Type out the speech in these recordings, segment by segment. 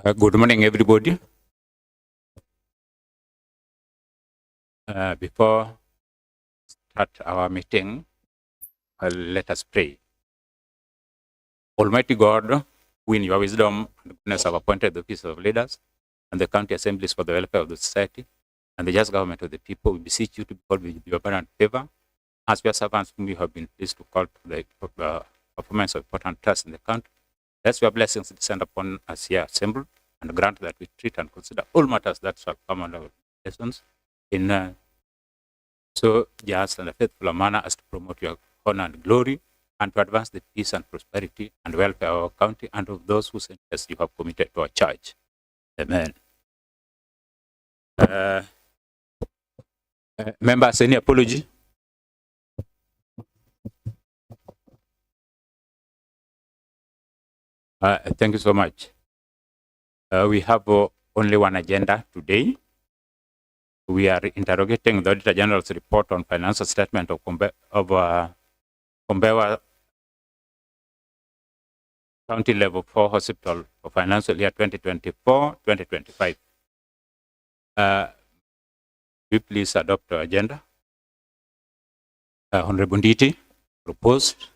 Good morning, everybody. Before start our meeting, let us pray. Almighty God, who in your wisdom and goodness have appointed the office of leaders and the county assemblies for the welfare of the society and the just government of the people, we beseech you to behold with your abundant favor as your servants whom you have been pleased to call to the performance of important tasks in the country. Let your blessings descend upon us here assembled, and grant that we treat and consider all matters that shall come under our lessons in so just and a faithful manner as to promote your honor and glory, and to advance the peace and prosperity and welfare of our county and of those whose interests you have committed to our church. Amen. Members, any apology? Thank you so much. We have only one agenda today. We are interrogating the Auditor General's report on financial statement of Kombewa County Level 4 Hospital for financial year 2024-2025. We please adopt our agenda. Honorable Nditi, proposed.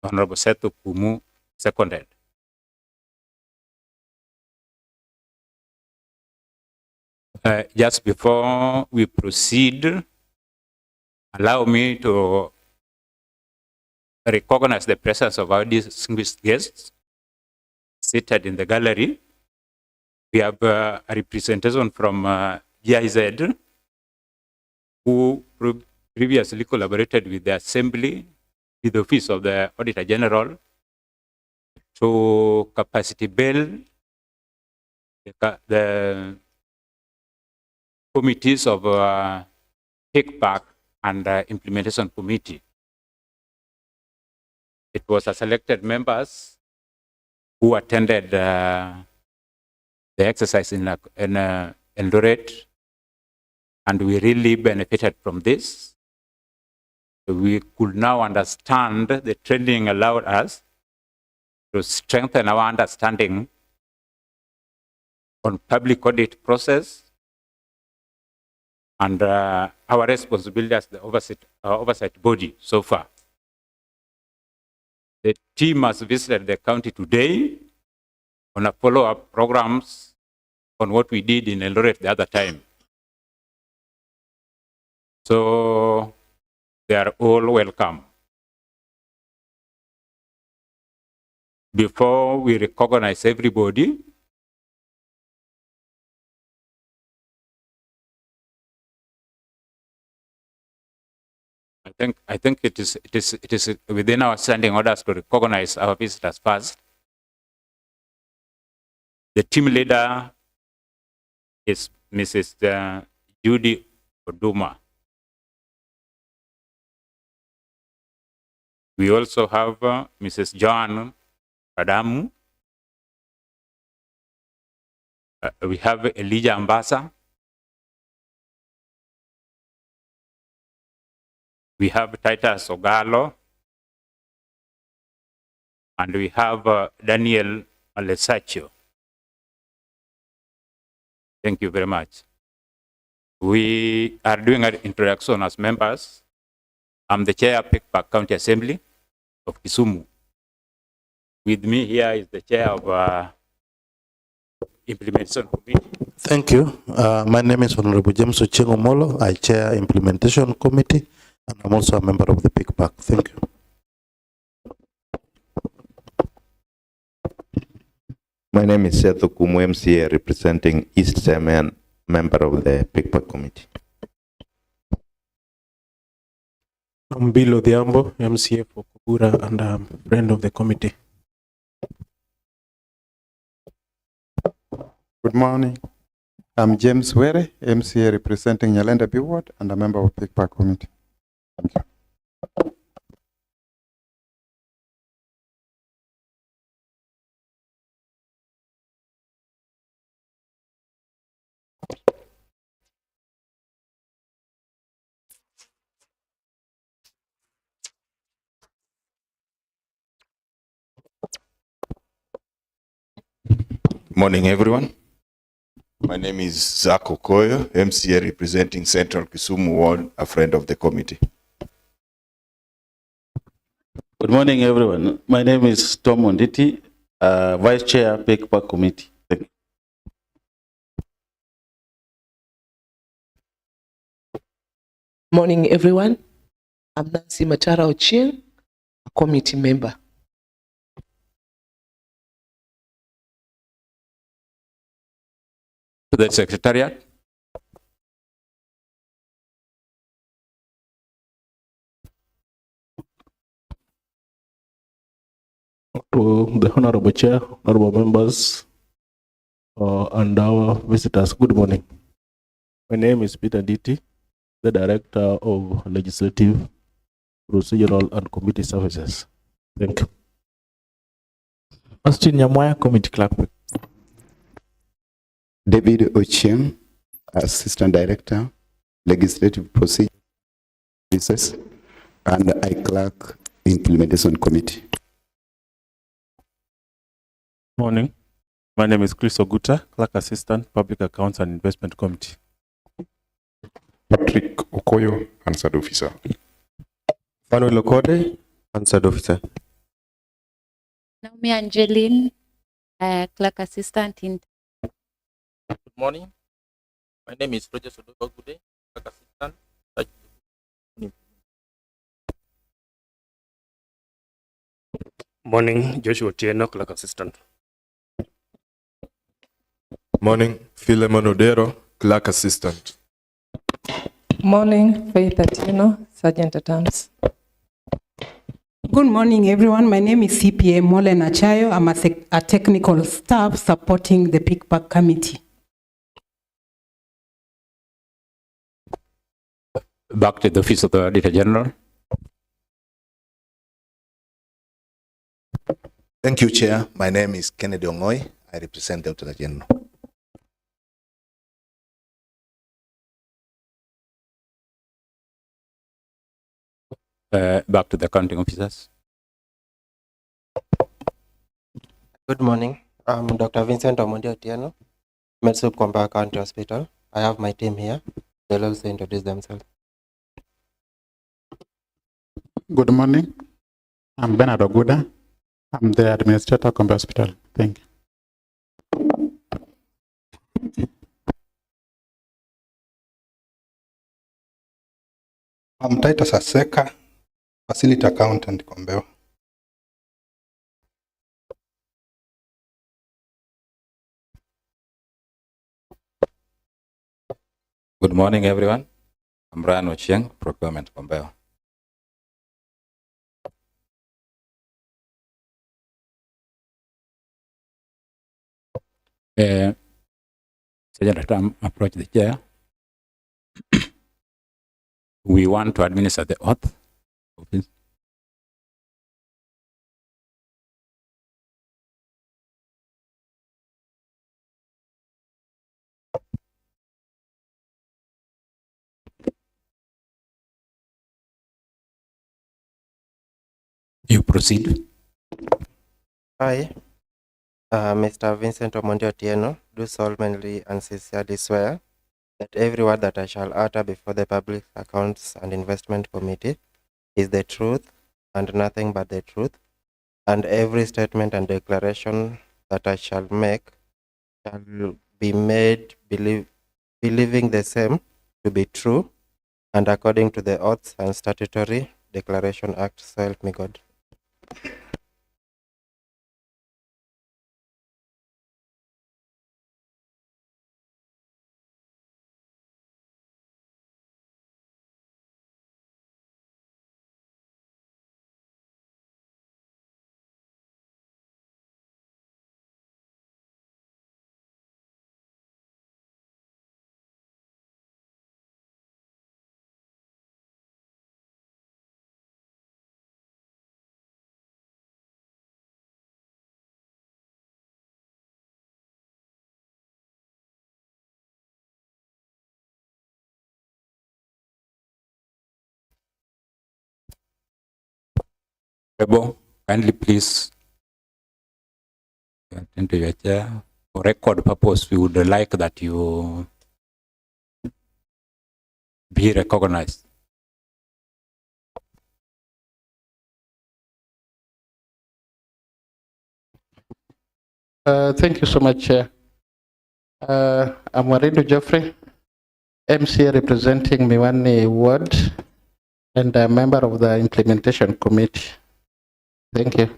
Honorable Setu Kumu, seconded. Just before we proceed, allow me to recognize the presence of our distinguished guests seated in the gallery. We have a representation from GIZ, who previously collaborated with the Assembly, with the Office of the Auditor General, to capacity build the committees of Picpac and Implementation Committee. It was a selected members who attended the exercise in Eldoret, and we really benefited from this. We could now understand the training allowed us to strengthen our understanding on public audit process and our responsibility as the oversight body so far. The team has visited the county today on a follow-up programs on what we did in Eldoret the other time. So they are all welcome. Before we recognize everybody, I think it is within our standing orders to recognize our visitors first. The team leader is Mrs. Judy Oduma. We also have Mrs. Joan Adamu. We have Elijah Ambassa. We have Titus Ogalo. And we have Daniel Alessaccio. Thank you very much. We are doing an introduction as members. I'm the chair of Picpac County Assembly of Kisumu. With me here is the chair of Implementation Committee. Thank you. My name is Honorable James Ochengo Molo. I chair Implementation Committee, and I'm also a member of the Picpac. Thank you. My name is Setu Kumu, MCA, representing East Semen, member of the Picpac Committee. I'm Bill Odhiambo, MCA for Kubura, and I'm a friend of the committee. Good morning. I'm James Were, MCA representing Nyalenda B Ward and a member of Picpac Committee. Thank you. Morning, everyone. My name is Zach Okoyo, MCA representing Central Kisumu Ward, a friend of the committee. Good morning, everyone. My name is Tom Onditi, Vice Chair, Picpac Committee. Thank you. Morning, everyone. I'm Nancy Machara Ochieng, a committee member. To the Secretariat. To the Honorable Chair, honorable members, and our visitors, good morning. My name is Peter Nditi, the Director of Legislative, Procedural and Committee Services. Thank you. Austin Nyamoya, Committee Clerk. David Ochieng, Assistant Director, Legislative Procedure Services, and I Clerk Implementation Committee. Morning. My name is Chris Oguta, Clerk Assistant, Public Accounts and Investment Committee. Patrick Okoyo, Answered Officer. Fanuel Okode, Answered Officer. Naomi Angeline, Clerk Assistant in. Good morning. My name is Roger Sodobagude, Clerk Assistant. Morning, Joshua Tieno, Clerk Assistant. Morning, Philemon Odero, Clerk Assistant. Morning, Faith Atieno, Sergeant at Arms. Good morning, everyone. My name is CPA Mole Nachayo. I'm a technical staff supporting the Picpac committee. Back to the Office of the Auditor General. Thank you, Chair. My name is Kennedy Ongoy. I represent the Auditor General. Back to the accounting officers. Good morning. I'm Dr. Vincent Omondi Otieno, Medsup Kombewa County Hospital. I have my team here. They'll also introduce themselves. Good morning. I'm Bernard Oguda. I'm the administrator of Kombewa Hospital. Thank you. I'm Titus Aseka, Facility Accountant, Kombewa. Good morning, everyone. I'm Brian Ochieng, Procurement Kombewa. Sergeant, approach the chair. We want to administer the oath. You proceed. I, Mr. Vincent Omondi Otieno, do solemnly and sincerely swear that every word that I shall utter before the Public Accounts and Investment Committee is the truth and nothing but the truth, and every statement and declaration that I shall make shall be made believing the same to be true and according to the oaths and statutory declaration act. So help me God. Ebo, kindly please attend to your chair. for record purpose, we would like that you be recognized. Thank you so much, Chair. I'm Warindo Geoffrey, MCA representing Miwani Ward and a member of the Implementation Committee. Thank you.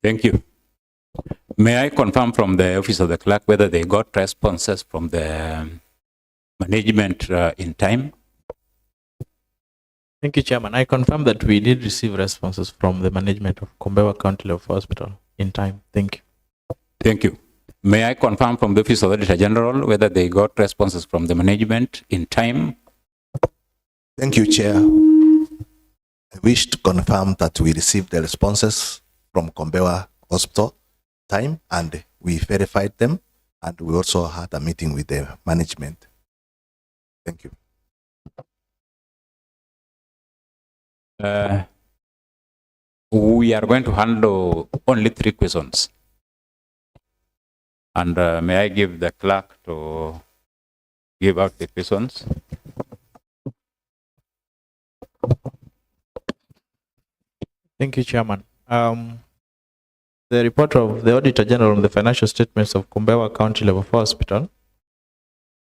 Thank you. May I confirm from the Office of the Clerk whether they got responses from the management in time? Thank you, Chairman. I confirm that we did receive responses from the management of Kombewa County Level Hospital in time. Thank you. Thank you. May I confirm from the Office of the Auditor General whether they got responses from the management in time? Thank you, Chair. I wish to confirm that we received the responses from Kombewa Hospital time and we verified them, and we also had a meeting with the management. Thank you. We are going to handle only 3 questions. And may I give the clerk to give out the questions? Thank you, Chairman. The report of the Auditor General on the financial statements of Kombewa County Level 4 Hospital.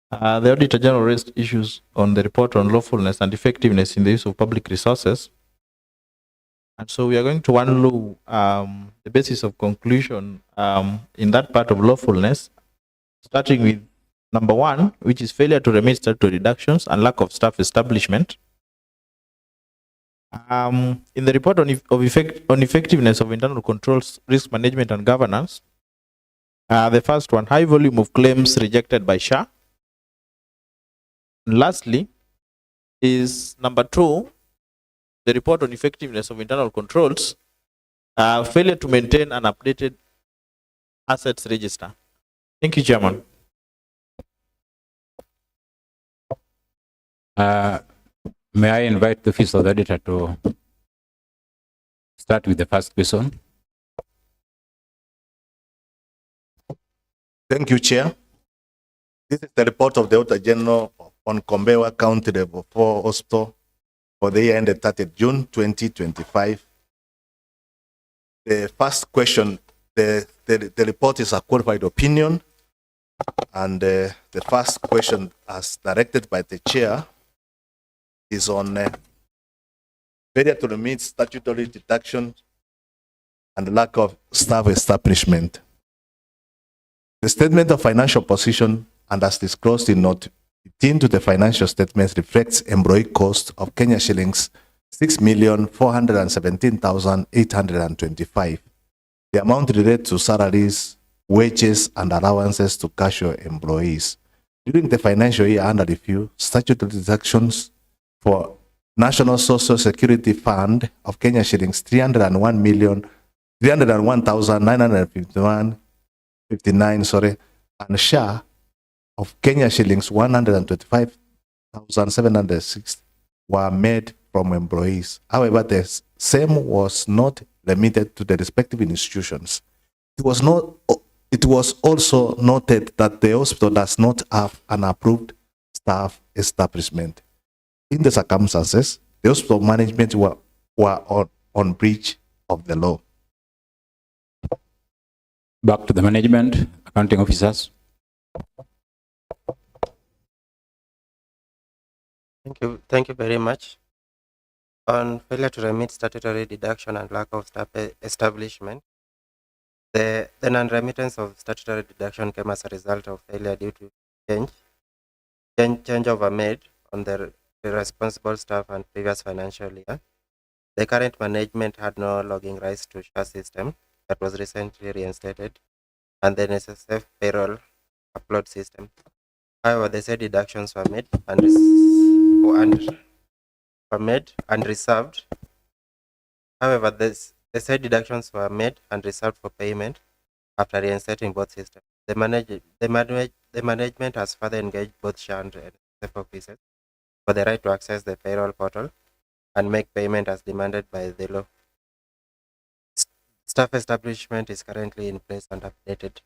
The Auditor General raised issues on the report on lawfulness and effectiveness in the use of public resources. And so we are going to handle the basis of conclusion in that part of lawfulness, starting with number 1, which is failure to remit statutory deductions and lack of staff establishment. In the report on effectiveness of internal controls, risk management and governance, the first one, high volume of claims rejected by SHA. And lastly is number 2, the report on effectiveness of internal controls, failure to maintain an updated assets register. Thank you, Chairman. May I invite the Office of the Auditor to start with the first question? Thank you, Chair. This is the report of the Auditor General on Kombewa County Level 4 Hospital for the year ended 30th June 2025. The first question, the report is a qualified opinion, and the first question, as directed by the Chair, is on failure to remit statutory deductions and lack of staff establishment. The statement of financial position, and as disclosed in Note 15 to the financial statements, reflects employee cost of Kenya shillings 6,417,825. The amount related to salaries, wages, and allowances to casual employees. During the financial year under review, statutory deductions for National Social Security Fund of Kenya shillings 301,951.59, and SHA of Kenya shillings 125,706 were made from employees. However, the same was not remitted to the respective institutions. It was also noted that the hospital does not have an approved staff establishment. In the circumstances, the hospital management were on breach of the law. Back to the management, accounting officers. Thank you very much. On failure to remit statutory deduction and lack of staff establishment, the non-remittance of statutory deduction came as a result of failure due to changeover made on the responsible staff and previous financial year. The current management had no logging rights to SHA system that was recently reinstated, and the necessary payroll upload system. However, the said deductions were made and reserved. However, the said deductions were made and reserved for payment after reinstating both systems. The management has further engaged both SHA and NSSF officers for the right to access the payroll portal and make payment as demanded by the law. Staff establishment is currently in place and updated.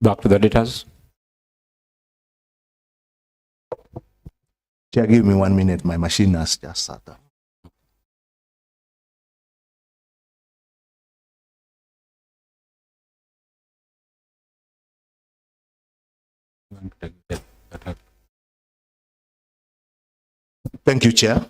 Back to the auditors. Chair, give me 1 minute. My machine has just started. Thank you, Chair.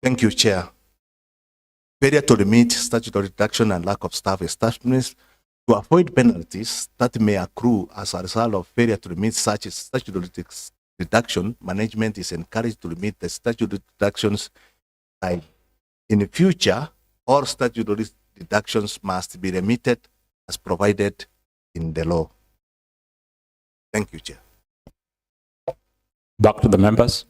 Thank you, Chair. Failure to meet statutory deduction and lack of staff establishments to avoid penalties that may accrue as a result of failure to meet such statutory deduction, management is encouraged to meet the statutory deductions. In the future, all statutory deductions must be remitted as provided in the law. Thank you, Chair. Back to the members.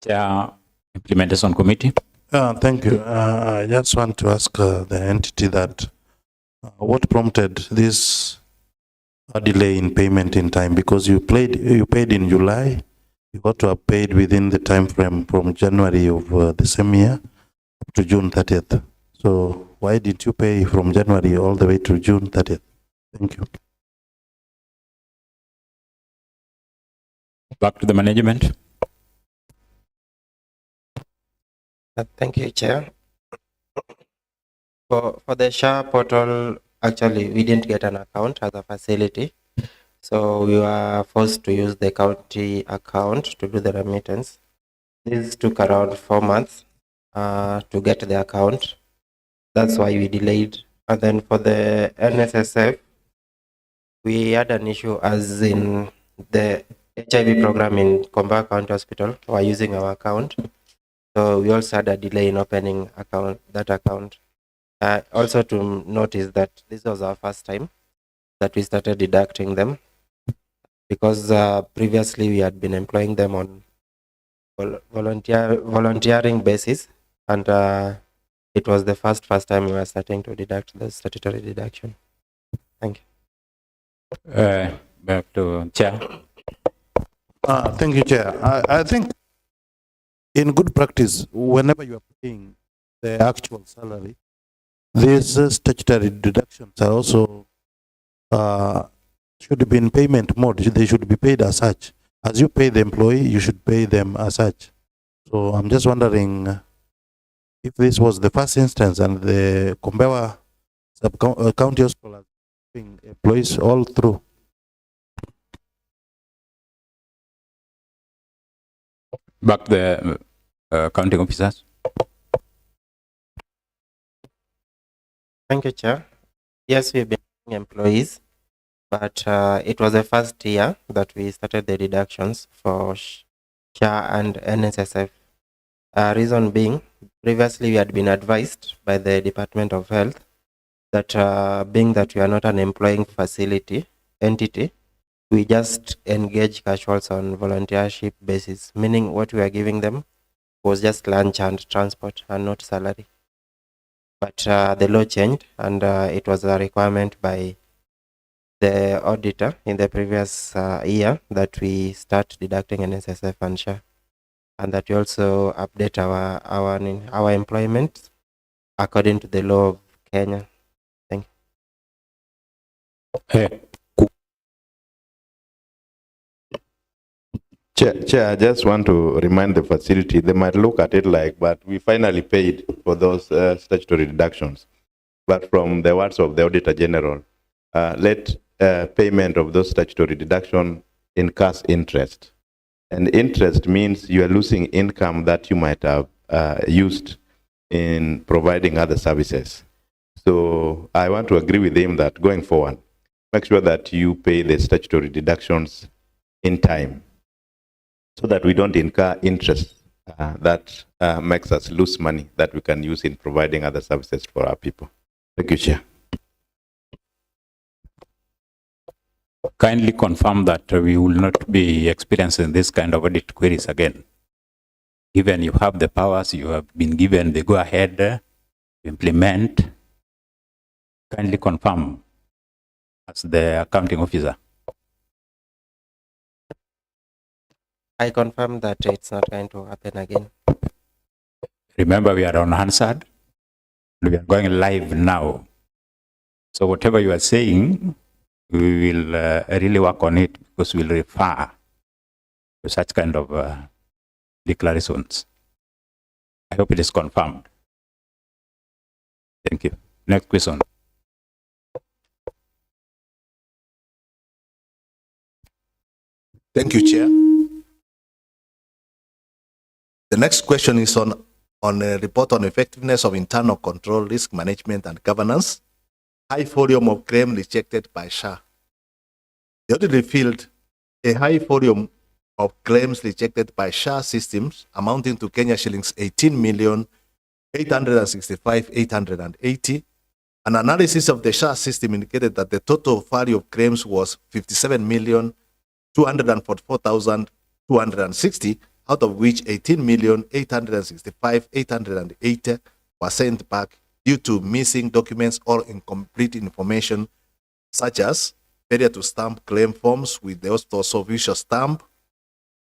Chair, Implementation Committee. Thank you. I just want to ask the entity that what prompted this delay in payment in time, because you paid in July, you got to have paid within the time frame from January of the same year to June 30th. So why did you pay from January all the way to June 30th? Thank you. Back to the management. Thank you, Chair. For the SHA portal, actually, we didn't get an account as a facility. So we were forced to use the county account to do the remittance. This took around 4 months to get the account. That's why we delayed. And then for the NSSF, we had an issue as in the HIV program in Kombewa County Hospital were using our account. So we also had a delay in opening that account. Also to notice that this was our first time that we started deducting them, because previously we had been employing them on volunteering basis, and it was the first time we were starting to deduct the statutory deduction. Thank you. Back to Chair. Thank you, Chair. I think in good practice, whenever you are paying the actual salary, these statutory deductions are also should be in payment mode. They should be paid as such. As you pay the employee, you should pay them as such. So I'm just wondering if this was the first instance and the Kombewa County Hospital is paying employees all through. Back to the counting officers. Thank you, Chair. Yes, we've been employees, but it was the first year that we started the deductions for SHA and NSSF. Reason being, previously we had been advised by the Department of Health that being that we are not an employing entity, we just engage casuals on volunteership basis, meaning what we are giving them was just lunch and transport and not salary. But the law changed, and it was a requirement by the auditor in the previous year that we start deducting NSSF and SHA, and that we also update our employment according to the law of Kenya. Thank you. Chair, I just want to remind the facility, they might look at it like, but we finally paid for those statutory deductions. But from the words of the Auditor General, let payment of those statutory deduction incurs interest. And interest means you are losing income that you might have used in providing other services. So I want to agree with him that going forward, make sure that you pay the statutory deductions in time, so that we don't incur interest that makes us lose money that we can use in providing other services for our people. Thank you, Chair. Kindly confirm that we will not be experiencing this kind of audit queries again. Given you have the powers, you have been given the go-ahead to implement, kindly confirm as the accounting officer. I confirm that it's not going to happen again. Remember, we are on Hansard. We are going live now. So whatever you are saying, we will really work on it because we'll refer to such kind of declarations. I hope it is confirmed. Thank you. Next question. Thank you, Chair. The next question is on a report on effectiveness of internal control, risk management, and governance. High volume of claims rejected by SHA. The audit revealed a high volume of claims rejected by SHA systems amounting to Kenya shillings 18,865,880. An analysis of the SHA system indicated that the total value of claims was 57,244,260, out of which 18,865,880 were sent back due to missing documents or incomplete information, such as failure to stamp claim forms with the official stamp,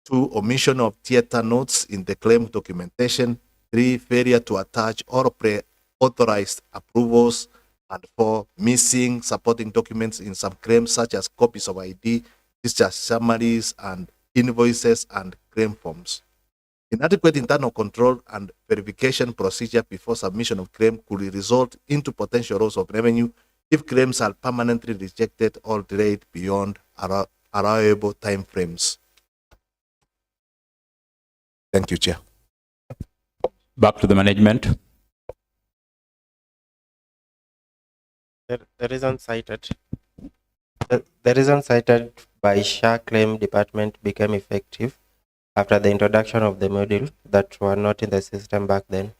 2, omission of theater notes in the claim documentation, 3, failure to attach or pre-authorized approvals, and 4, missing supporting documents in some claims, such as copies of ID, discharge summaries, and invoices and claim forms. Inadequate internal control and verification procedure before submission of claim could result into potential loss of revenue if claims are permanently rejected or delayed beyond allowable time frames. Thank you, Chair. Back to the management. The reason cited. The reason cited by SHA claim department became effective after the introduction of the module that were not in the system back then.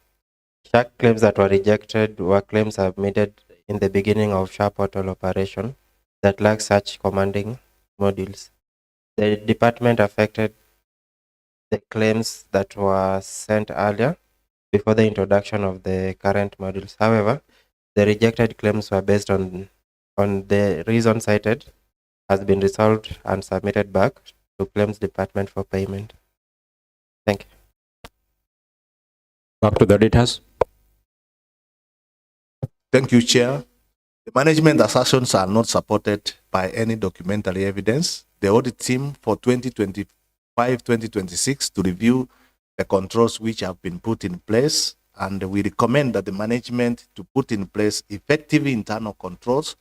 SHA claims that were rejected were claims submitted in the beginning of SHA portal operation that lack such commanding modules. The department affected the claims that were sent earlier before the introduction of the current modules. However, the rejected claims were based on the reason cited has been resolved and submitted back to claims department for payment. Thank you. Back to the auditors. Thank you, Chair. The management assertions are not supported by any documentary evidence. The audit team for 2025-2026 to review the controls which have been put in place, and we recommend that the management to put in place effective internal controls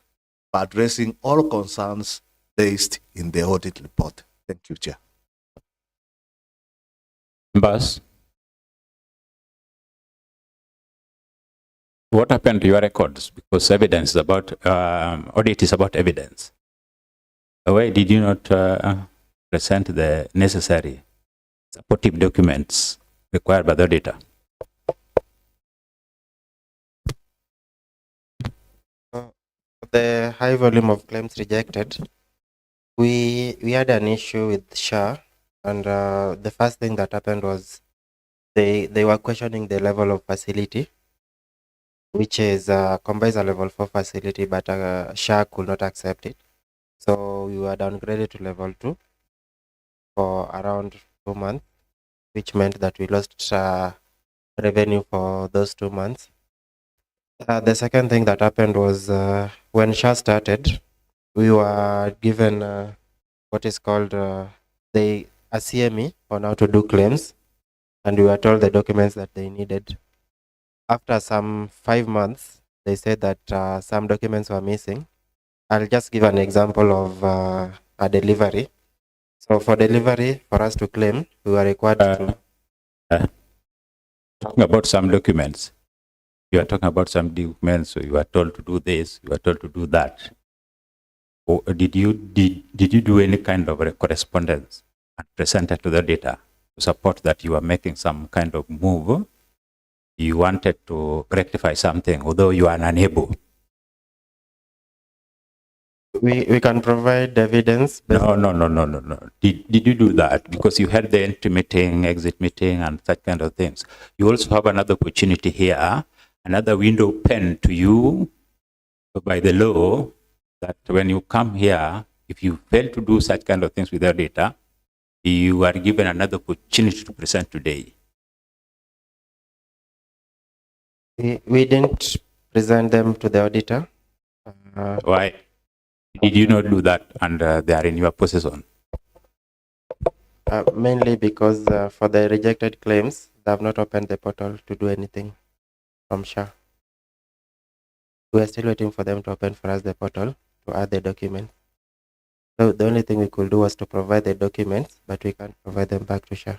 by addressing all concerns raised in the audit report. Thank you, Chair. Members, what happened to your records? Because evidence is about, audit is about evidence. Why did you not present the necessary supportive documents required by the auditor? The high volume of claims rejected, we had an issue with SHA, and the first thing that happened was they were questioning the level of facility, which is Kombewa is a level 4 facility, but SHA could not accept it. So we were downgraded to level 2 for around 2 months, which meant that we lost revenue for those 2 months. The second thing that happened was when SHA started, we were given what is called a CME on how to do claims, and we were told the documents that they needed. After some 5 months, they said that some documents were missing. I'll just give an example of a delivery. So for delivery, for us to claim, we were required to... Talking about some documents. You are talking about some documents, so you are told to do this, you are told to do that. Or did you do any kind of correspondence and present it to the data support that you are making some kind of move. You wanted to rectify something, although you are unable. We can provide evidence. No. Did you do that? Because you had the entry meeting, exit meeting, and such kind of things. You also have another opportunity here, another window open to you by the law, that when you come here, if you fail to do such kind of things with your data, you are given another opportunity to present today. We didn't present them to the auditor. Why did you not do that, and they are in your possession? Mainly because for the rejected claims, they have not opened the portal to do anything from SHA. We are still waiting for them to open for us the portal to add the documents. So the only thing we could do was to provide the documents, but we can't provide them back to SHA.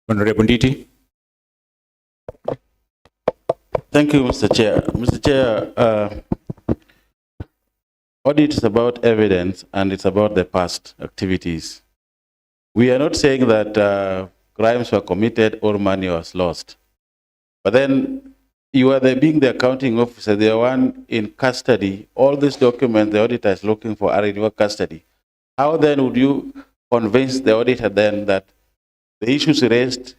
Honorable Nditi. Thank you, Mr. Chair. Mr. Chair, audit is about evidence and it's about the past activities. We are not saying that crimes were committed or money was lost. But then you are being the accounting officer, the one in custody. All these documents the auditor is looking for are in your custody. How then would you convince the auditor then that the issues raised,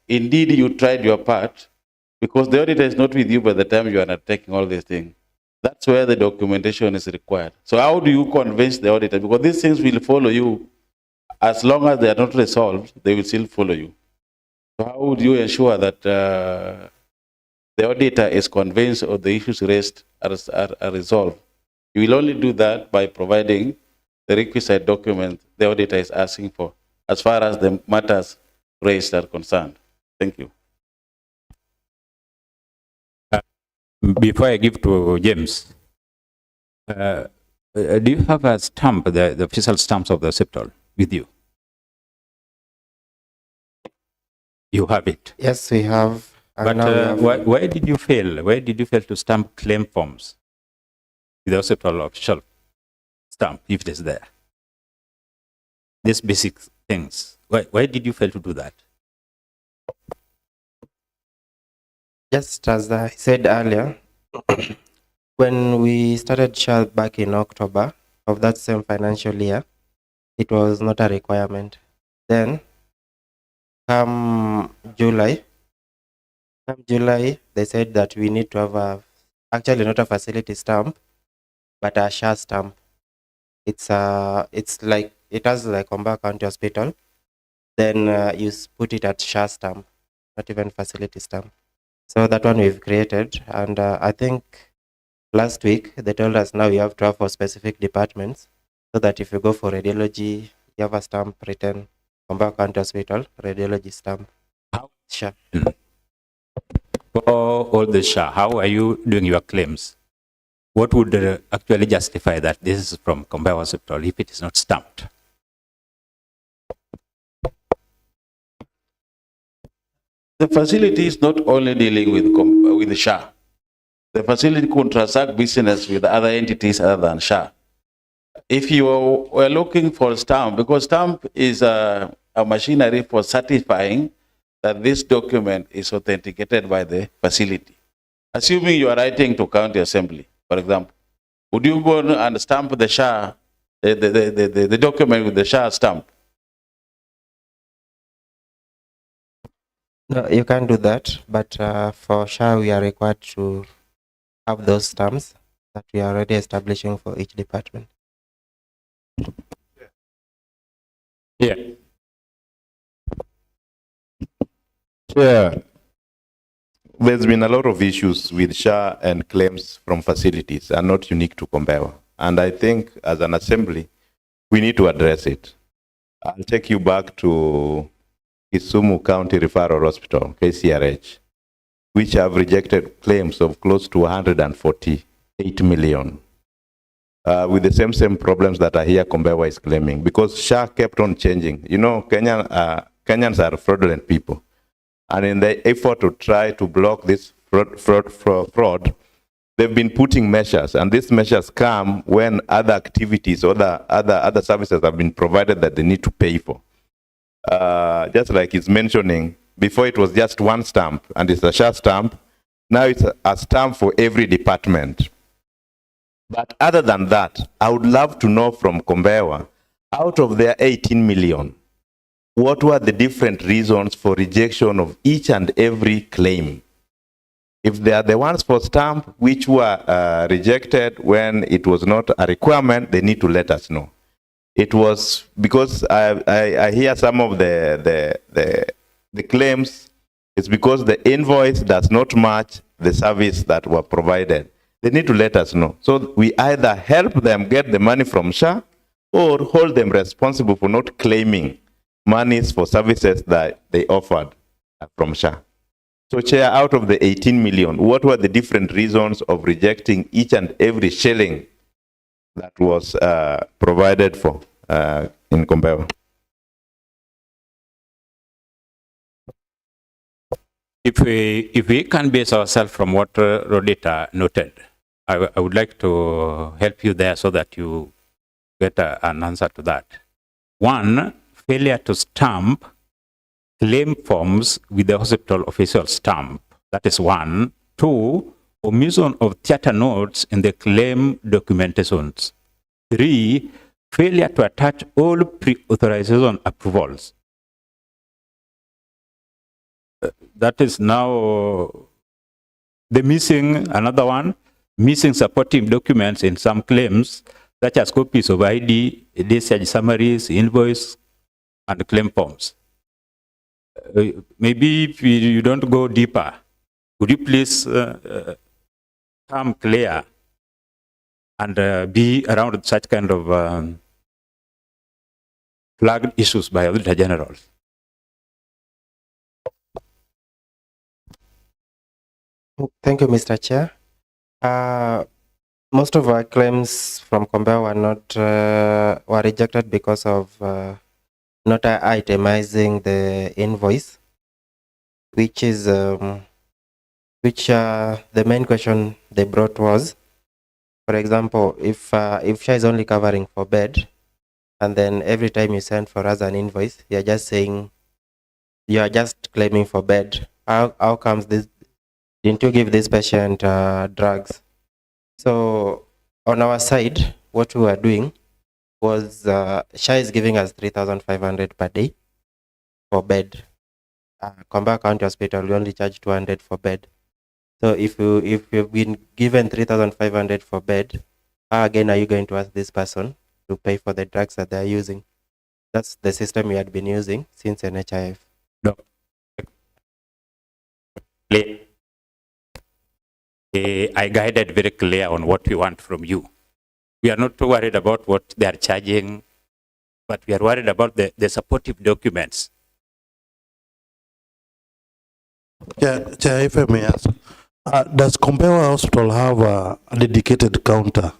indeed you tried your part, because the auditor is not with you by the time you are undertaking all these things. That's where the documentation is required. So how do you convince the auditor? Because these things will follow you. As long as they are not resolved, they will still follow you. So how would you ensure that the auditor is convinced of the issues raised are resolved? You will only do that by providing the requisite document the auditor is asking for, as far as the matters raised are concerned. Thank you. Before I give to James, do you have a stamp, the official stamps of the SIPTOL with you? You have it? Yes, we have. But why did you fail? Why did you fail to stamp claim forms with the SIPTOL official stamp, if it is there? These basic things. Why did you fail to do that? Just as I said earlier, when we started SHA back in October of that same financial year, it was not a requirement. Then, come July, they said that we need to have actually not a facility stamp, but a SHA stamp. It's like, it has like Kombewa County Hospital. Then you put it at SHA stamp, not even facility stamp. So that one we've created, and I think last week they told us now you have to have for specific departments, so that if you go for radiology, you have a stamp written Kombewa County Hospital, radiology stamp. How? SHA. For all the SHA, how are you doing your claims? What would actually justify that this is from Kombewa Hospital if it is not stamped? The facility is not only dealing with the SHA. The facility could transact business with other entities other than SHA. If you were looking for stamp, because stamp is a machinery for certifying that this document is authenticated by the facility. Assuming you are writing to county assembly, for example, would you go and stamp the SHA, the document with the SHA stamp? No, you can't do that, but for SHA we are required to have those stamps that we are already establishing for each department. Yeah. Chair, there's been a lot of issues with SHA and claims from facilities are not unique to Kombewa. And I think as an assembly, we need to address it. I'll take you back to Kisumu County Referral Hospital, KCRH, which have rejected claims of close to 148 million. With the same problems that I hear Kombewa is claiming, because SHA kept on changing. You know, Kenyans are fraudulent people. And in the effort to try to block this fraud, they've been putting measures, and these measures come when other activities or other services have been provided that they need to pay for. just like it's mentioning, before it was just one stamp, and it's a SHA stamp. Now it's a stamp for every department. But other than that, I would love to know from Kombewa, out of their 18 million, what were the different reasons for rejection of each and every claim? If they are the ones for stamp which were rejected when it was not a requirement, they need to let us know. It was because I hear some of the claims, it's because the invoice does not match the service that were provided. They need to let us know. So we either help them get the money from SHA or hold them responsible for not claiming monies for services that they offered from SHA. So Chair, out of the 18 million, what were the different reasons of rejecting each and every shilling that was provided for in Kombewa? If we can base ourselves from what Rodita noted, I would like to help you there so that you get an answer to that. One, failure to stamp claim forms with the hospital official stamp. That is one. Two, omission of theater notes in the claim documentations. Three, failure to attach all pre-authorization approvals. That is now the missing, another one, missing supporting documents in some claims, such as copies of ID, discharge summaries, invoice, and claim forms. Maybe if you don't go deeper, would you please come clear and be around such kind of flagged issues by Auditor General? Thank you, Mr. Chair. Most of our claims from Kombewa were rejected because of not itemizing the invoice, which is the main question they brought was, for example, if SHA is only covering for bed, and then every time you send for us an invoice, you're just saying you are just claiming for bed. How comes this? Didn't you give this patient drugs? So on our side, what we were doing was SHA is giving us 3,500 per day for bed. Kombewa County Hospital, we only charge 200 for bed. So if you've been given 3,500 for bed, how again are you going to ask this person to pay for the drugs that they're using? That's the system we had been using since NHIF. No. I guided very clear on what we want from you. We are not worried about what they are charging, but we are worried about the supportive documents. Chair, if I may ask, does Kombewa Hospital have a dedicated counter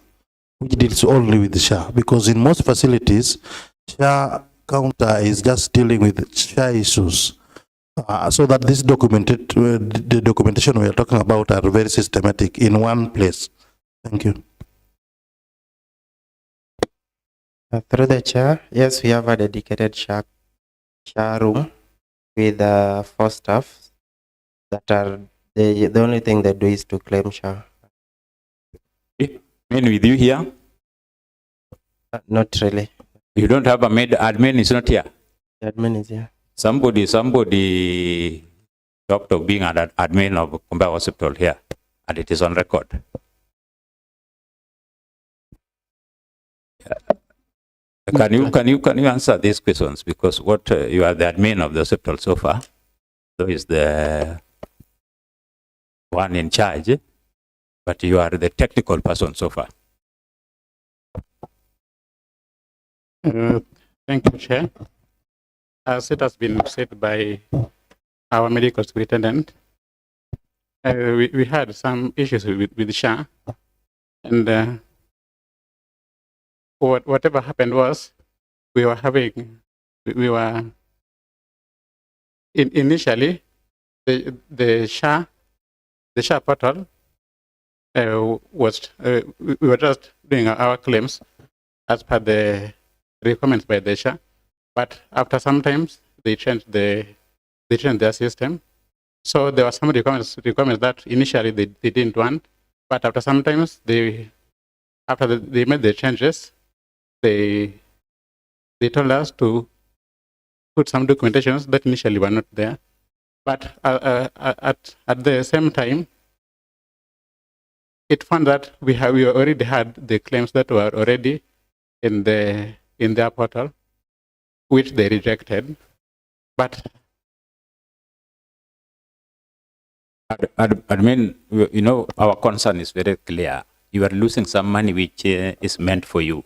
which deals only with SHA? Because in most facilities, SHA counter is just dealing with SHA issues. So that this the documentation we are talking about are very systematic in one place. Thank you. Through the chair, yes, we have a dedicated SHA room with 4 staff that are the only thing they do is to claim SHA. Men with you here? Not really. You don't have a maid. Admin is not here. The admin is here. Somebody talked of being an admin of Kombewa Hospital here, and it is on record. Can you answer these questions? Because what you are the admin of the hospital so far, so is the one in charge, but you are the technical person so far. Thank you, Chair. As it has been said by our medical superintendent, we had some issues with SHA, and whatever happened was initially the SHA portal we were just doing our claims as per the requirements by the SHA. But after some times, they changed their system. So there were some requirements that initially they didn't want, but after sometimes after they made the changes, they told us to put some documentations that initially were not there. But at the same time, it found that we already had the claims that were already in their portal, which they rejected. But admin, you know, our concern is very clear. You are losing some money which is meant for you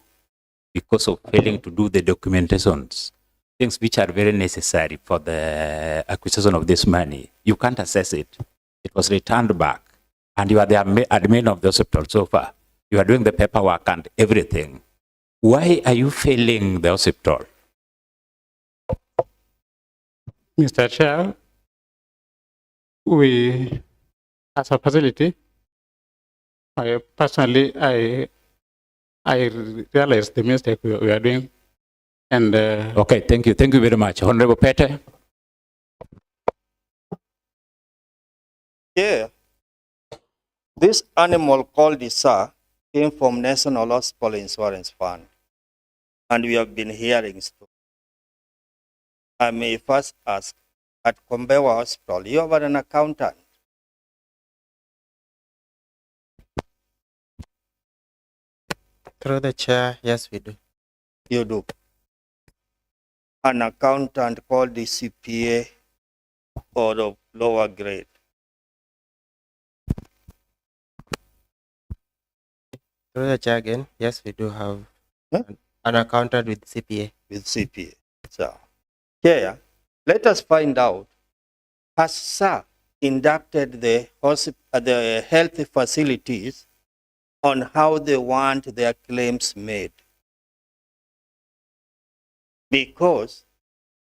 because of failing to do the documentations, things which are very necessary for the acquisition of this money. You can't assess it. It was returned back. And you are the admin of the hospital so far. You are doing the paperwork and everything. Why are you failing the hospital? Mr. Chair, we, as a facility, I realized the mistake we are doing. And okay, thank you. Thank you very much. Honorable Pete. Yeah. This animal called Isa came from National Hospital Insurance Fund, and we have been hearing stories. I may first ask, at Kombewa Hospital, you have an accountant. Through the chair, yes, we do. You do. An accountant called the CPA or of lower grade. Through the chair again, yes, we do have an accountant with CPA. With CPA. So, here, let us find out, has SAR inducted the health facilities on how they want their claims made? Because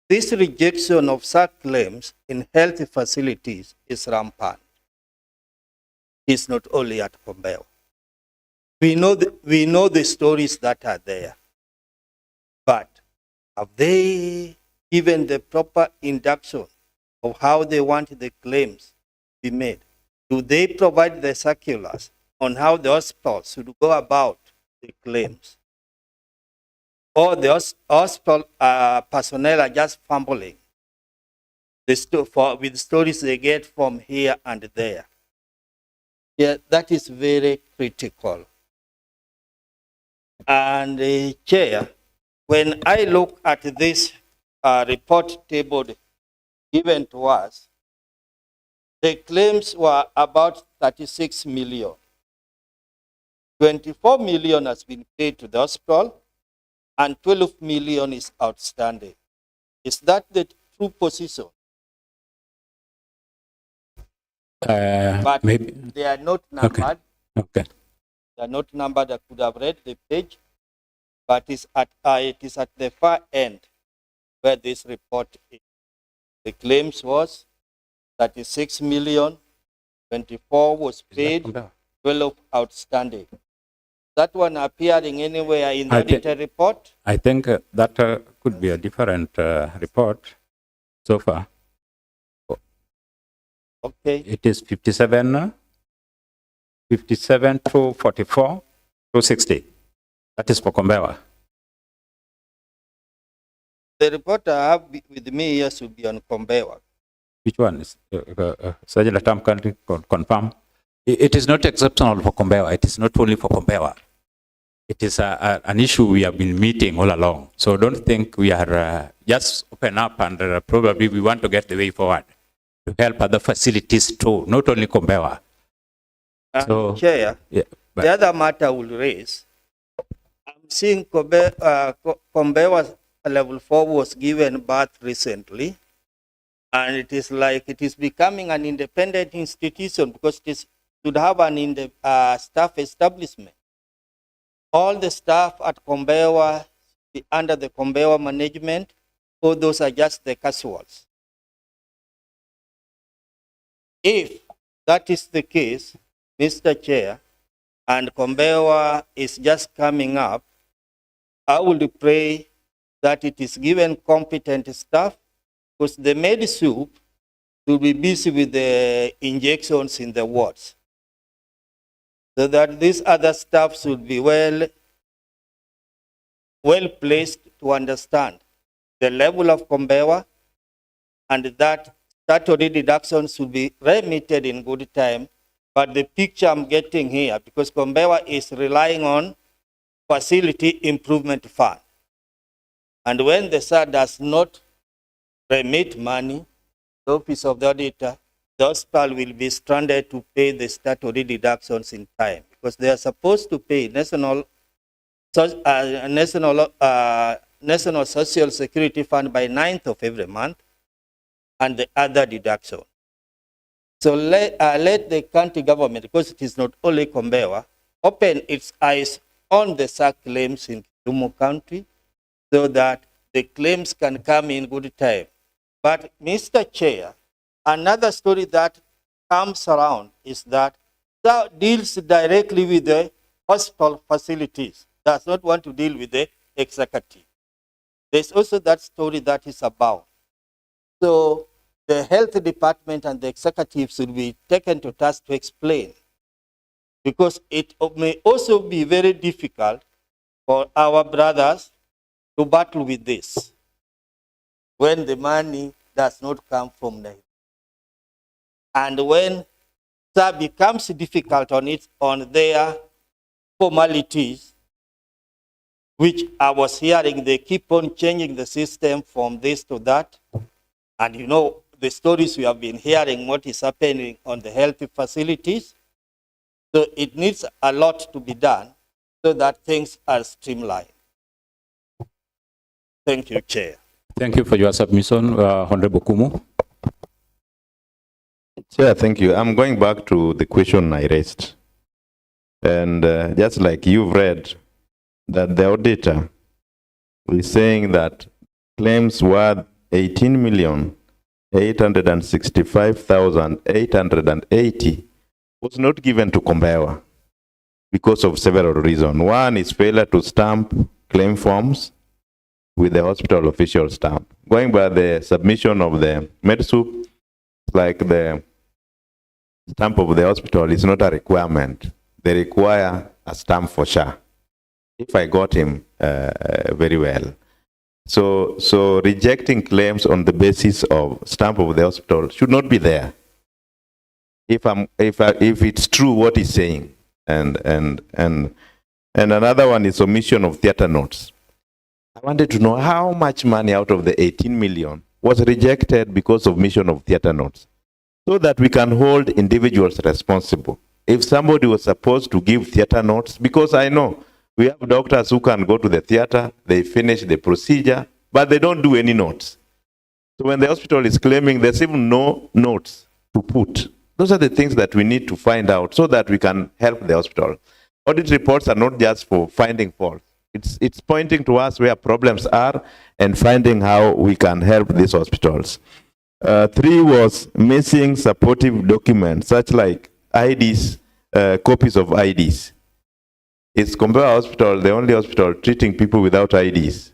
this rejection of SAR claims in health facilities is rampant. It's not only at Kombewa. We know the stories that are there, but have they given the proper induction of how they want the claims to be made? Do they provide the circulars on how the hospital should go about the claims? Or the hospital personnel are just fumbling with stories they get from here and there? Yeah, that is very critical. And Chair, when I look at this report table given to us, the claims were about 36 million. 24 million has been paid to the hospital and 12 million is outstanding. Is that the true position? But maybe. They are not numbered. Okay. They are not numbered. I could have read the page, but it is at the far end where this report is. The claims was 36 million, 24 was paid, 12 outstanding. That one appearing anywhere in the auditor report? I think that could be a different report so far. Okay. It is 57 to 44 to 60. That is for Kombewa. The report I have with me here should be on Kombewa. Which one is Sergeant Atam can confirm? It is not exceptional for Kombewa. It is not only for Kombewa. It is an issue we have been meeting all along. So don't think we are just open up and probably we want to get the way forward to help other facilities too, not only Kombewa. So, Chair, yeah, the other matter I will raise, I'm seeing Kombewa level 4 was given birth recently, and it is like it is becoming an independent institution because it should have an staff establishment. All the staff at Kombewa under the Kombewa management, or those are just the casuals. If that is the case, Mr. Chair, and Kombewa is just coming up, I would pray that it is given competent staff because the made soup will be busy with the injections in the wards. So that these other staff should be well placed to understand the level of Kombewa, and that statutory deductions should be remitted in good time. But the picture I'm getting here, because Kombewa is relying on facility improvement fund. And when the SAR does not remit money, the office of the auditor, the hospital will be stranded to pay the statutory deductions in time, because they are supposed to pay National Social Security Fund by 9th of every month, and the other deduction. So let the county government, because it is not only Kombewa, open its eyes on the SAC claims in Kisumu County, so that the claims can come in good time. But Mr. Chair, another story that comes around is that SAC deals directly with the hospital facilities, does not want to deal with the executive. There's also that story that is about. So the health department and the executive should be taken to task to explain, because it may also be very difficult for our brothers to battle with this when the money does not come from Nigeria. And when that becomes difficult on their formalities, which I was hearing, they keep on changing the system from this to that. And you know, the stories we have been hearing, what is happening on the health facilities. So it needs a lot to be done so that things are streamlined. Thank you, Chair. Thank you for your submission, Honorable Kumu. Chair, thank you. I'm going back to the question I raised. And just like you've read, that the auditor is saying that claims worth 18,865,880 was not given to Kombewa because of several reasons. One is failure to stamp claim forms with the hospital official stamp. Going by the submission of the MedSoup, like the stamp of the hospital is not a requirement. They require a stamp for SHA. If I got him very well. So rejecting claims on the basis of stamp of the hospital should not be there. If it's true what he's saying, and another one is omission of theater notes. I wanted to know how much money out of the 18 million was rejected because of omission of theater notes, so that we can hold individuals responsible. If somebody was supposed to give theater notes, because I know we have doctors who can go to the theater, they finish the procedure, but they don't do any notes. So when the hospital is claiming there's even no notes to put, those are the things that we need to find out so that we can help the hospital. Audit reports are not just for finding faults. It's pointing to us where problems are and finding how we can help these hospitals. 3 was missing supportive documents, such like IDs, copies of IDs. Is Kombewa Hospital the only hospital treating people without IDs?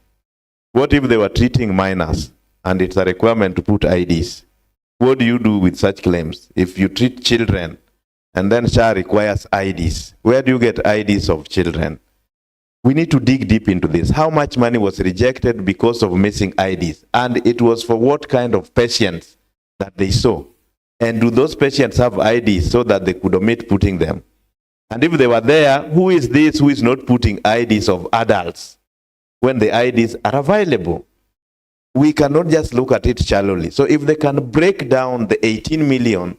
What if they were treating minors and it's a requirement to put IDs? What do you do with such claims? If you treat children and then SHA requires IDs, where do you get IDs of children? We need to dig deep into this. How much money was rejected because of missing IDs? And it was for what kind of patients that they saw? And do those patients have IDs so that they could omit putting them? And if they were there, who is this who is not putting IDs of adults when the IDs are available? We cannot just look at it shallowly. So if they can break down the 18 million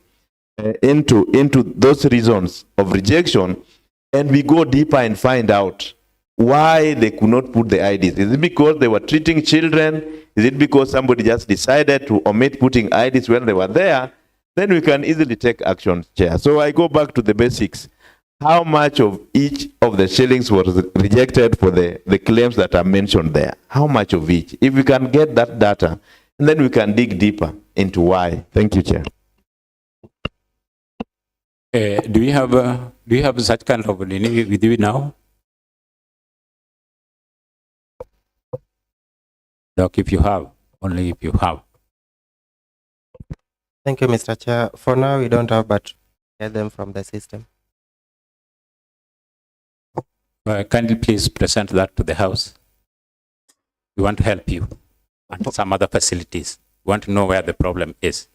into those reasons of rejection, and we go deeper and find out why they could not put the IDs. Is it because they were treating children? Is it because somebody just decided to omit putting IDs when they were there? Then we can easily take action, Chair. So I go back to the basics. How much of each of the shillings was rejected for the claims that are mentioned there? How much of each? If we can get that data, and then we can dig deeper into why. Thank you, Chair. Do you have such kind of delivery with you now? Doc, if you have, only if you have. Thank you, Mr. Chair. For now, we don't have, but get them from the system. Kindly please present that to the House. We want to help you and some other facilities. We want to know where the problem is.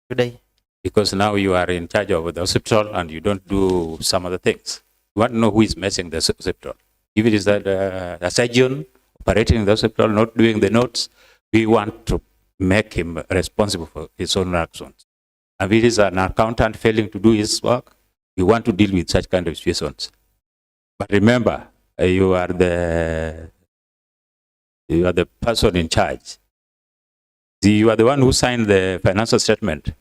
Today. Because now you are in charge of the hospital and you don't do some other things. We want to know who is messing the hospital. If it is a surgeon operating in the hospital, not doing the notes, we want to make him responsible for his own actions. And if it is an accountant failing to do his work, we want to deal with such kind of situations. But remember, you are the person in charge. You are the one who signed the financial statement.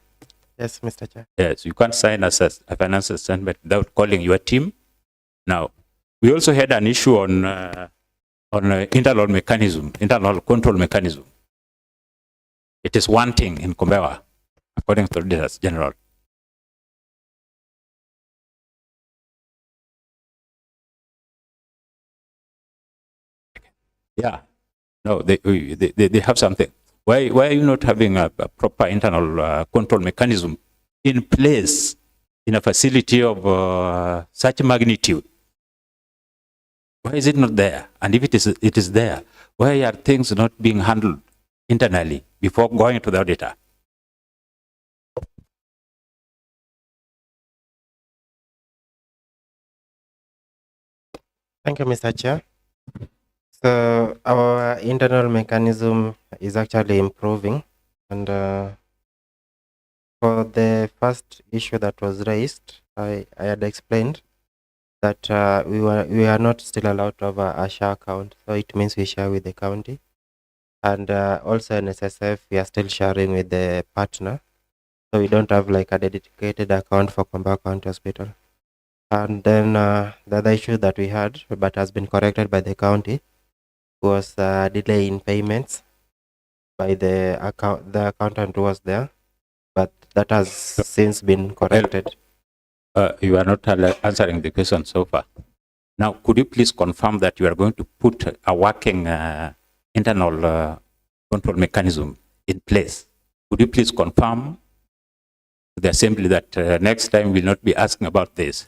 Yes, Mr. Chair. Yes, you can't sign a financial statement without calling your team. Now, we also had an issue on internal mechanism, internal control mechanism. It is wanting in Kombewa, according to the Auditors General. Yeah, no, they have something. Why are you not having a proper internal control mechanism in place in a facility of such magnitude? Why is it not there? And if it is there, why are things not being handled internally before going to the auditor? Thank you, Mr. Chair. So our internal mechanism is actually improving, and for the first issue that was raised, I had explained that we are not still allowed to have a share account, so it means we share with the county, and also in SSF we are still sharing with the partner, so we don't have like a dedicated account for Kombewa County Hospital. And then the other issue that we had, but has been corrected by the county, was delay in payments by the accountant who was there, but that has since been corrected. You are not answering the question so far. Now, could you please confirm that you are going to put a working internal control mechanism in place? Could you please confirm to the Assembly that next time we will not be asking about this?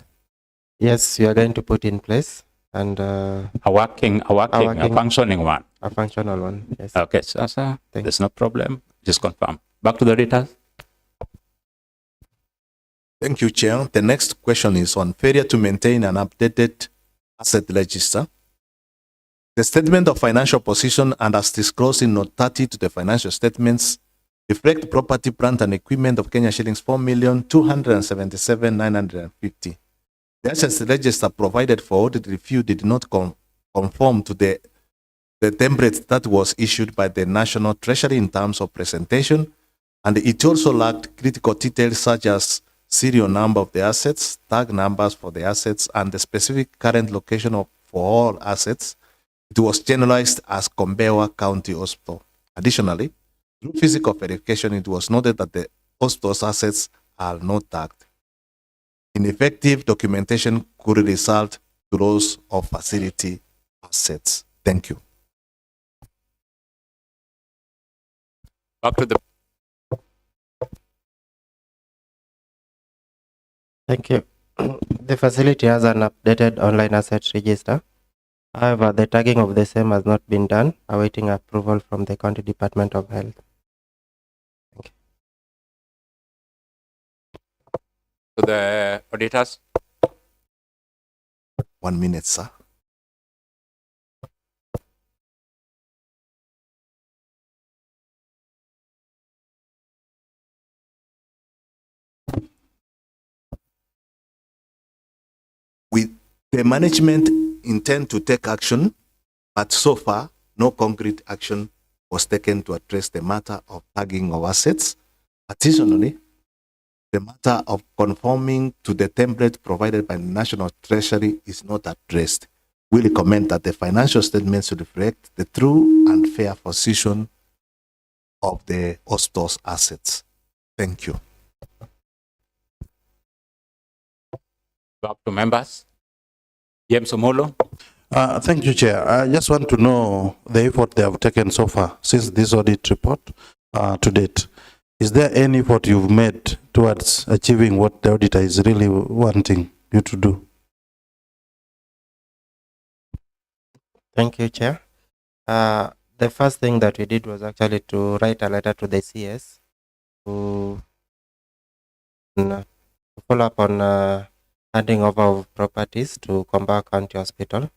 Yes, we are going to put in place, and a functioning one. A functional one, yes. Okay, so there's no problem. Just confirm. Back to the auditors. Thank you, Chair. The next question is on failure to maintain an updated asset register. The statement of financial position and as disclosed in Note 30 to the financial statements reflect property, plant and equipment of Kenya shillings 4,277,950. The assets register provided for audit review did not conform to the template that was issued by the National Treasury in terms of presentation, and it also lacked critical details such as serial number of the assets, tag numbers for the assets, and the specific current location for all assets. It was generalized as Kombewa County Hospital. Additionally, through physical verification, it was noted that the hospital's assets are not tagged. Ineffective documentation could result to loss of facility assets. Thank you. Back to the. Thank you. The facility has an updated online asset register. However, the tagging of the same has not been done, awaiting approval from the County Department of Health. Thank you. To the auditors. 1 minute, sir. The management intend to take action, but so far, no concrete action was taken to address the matter of tagging of assets. Additionally, the matter of conforming to the template provided by the National Treasury is not addressed. We recommend that the financial statements should reflect the true and fair position of the hospital's assets. Thank you. Back to members. James Omolo. Thank you, Chair. I just want to know the effort they have taken so far since this audit report to date. is there any effort you've made towards achieving what the auditor is really wanting you to do? Thank you, Chair. The first thing that we did was actually to write a letter to the CS to follow up on handing over of properties to Kombewa County Hospital.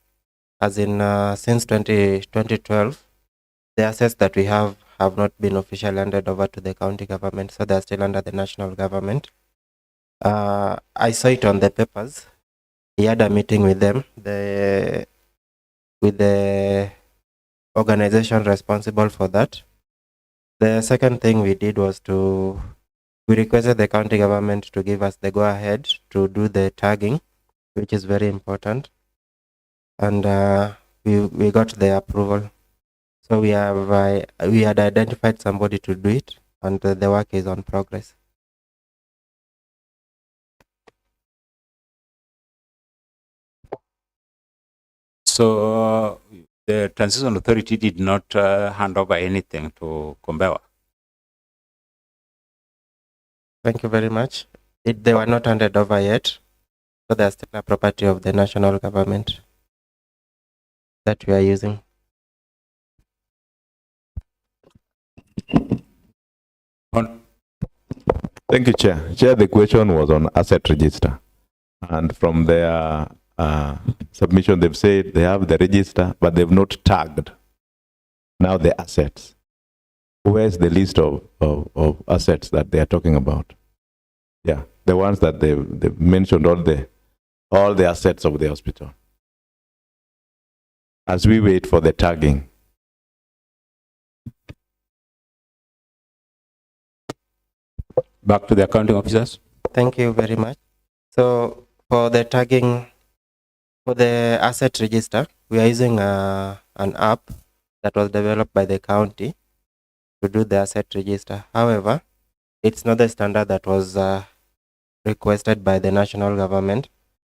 As in, since 2012, the assets that we have not been officially handed over to the county government, so they're still under the national government. I saw it on the papers. He had a meeting with them, with the organization responsible for that. The second thing we did was we requested the county government to give us the go-ahead to do the tagging, which is very important. And we got the approval. So we had identified somebody to do it, and the work is on progress. So the Transition Authority did not hand over anything to Kombewa. Thank you very much. They were not handed over yet, so they are still a property of the national government that we are using. Thank you, Chair. Chair, the question was on asset register. And from their submission, they've said they have the register, but they've not tagged now the assets. Where's the list of assets that they are talking about? Yeah, the ones that they've mentioned, all the assets of the hospital. As we wait for the tagging. Back to the accounting officers. Thank you very much. So for the tagging, for the asset register, we are using an app that was developed by the county to do the asset register. However, it's not the standard that was requested by the national government,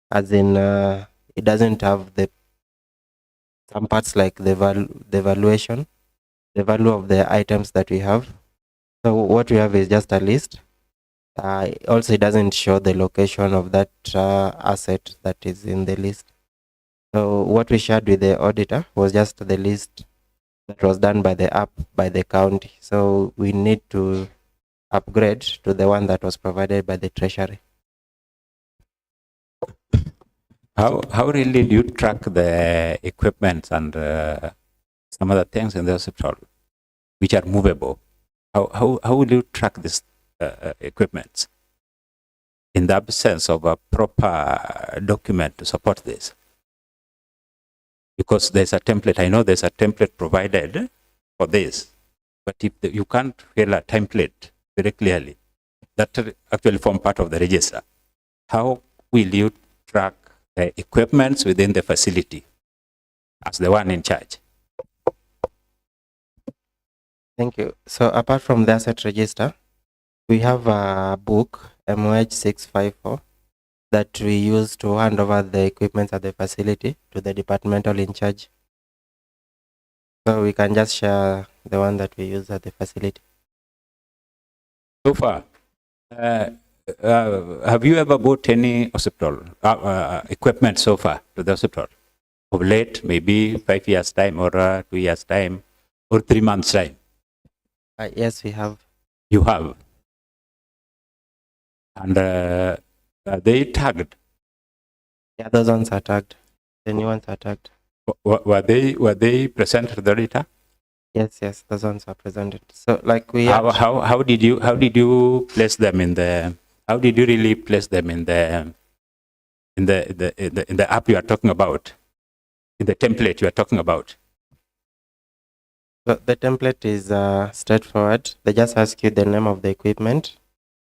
as in it doesn't have some parts like the valuation, the value of the items that we have. So what we have is just a list. Also, it doesn't show the location of that asset that is in the list. So what we shared with the auditor was just the list that was done by the app by the county. So we need to upgrade to the one that was provided by the treasury. How really do you track the equipment and some other things in the hospital which are movable? How will you track this equipment in the absence of a proper document to support this? Because there's a template. I know there's a template provided for this, but if you can't feel a template very clearly, that actually form part of the register. How will you track the equipment within the facility as the one in charge? Thank you. So apart from the asset register, we have a book, MOH 654, that we use to hand over the equipment at the facility to the departmental in charge. So we can just share the one that we use at the facility. So far, have you ever bought any hospital equipment so far to the hospital? Of late, maybe 5 years' time or 2 years' time or 3 months' time? Yes, we have. You have? And are they tagged? Yeah, those ones are tagged. The new ones are tagged. Were they presented to the auditor? Yes, those ones are presented. So like we how did you place them in the? How did you really place them in the app you are talking about? In the template you are talking about? So the template is straightforward. They just ask you the name of the equipment,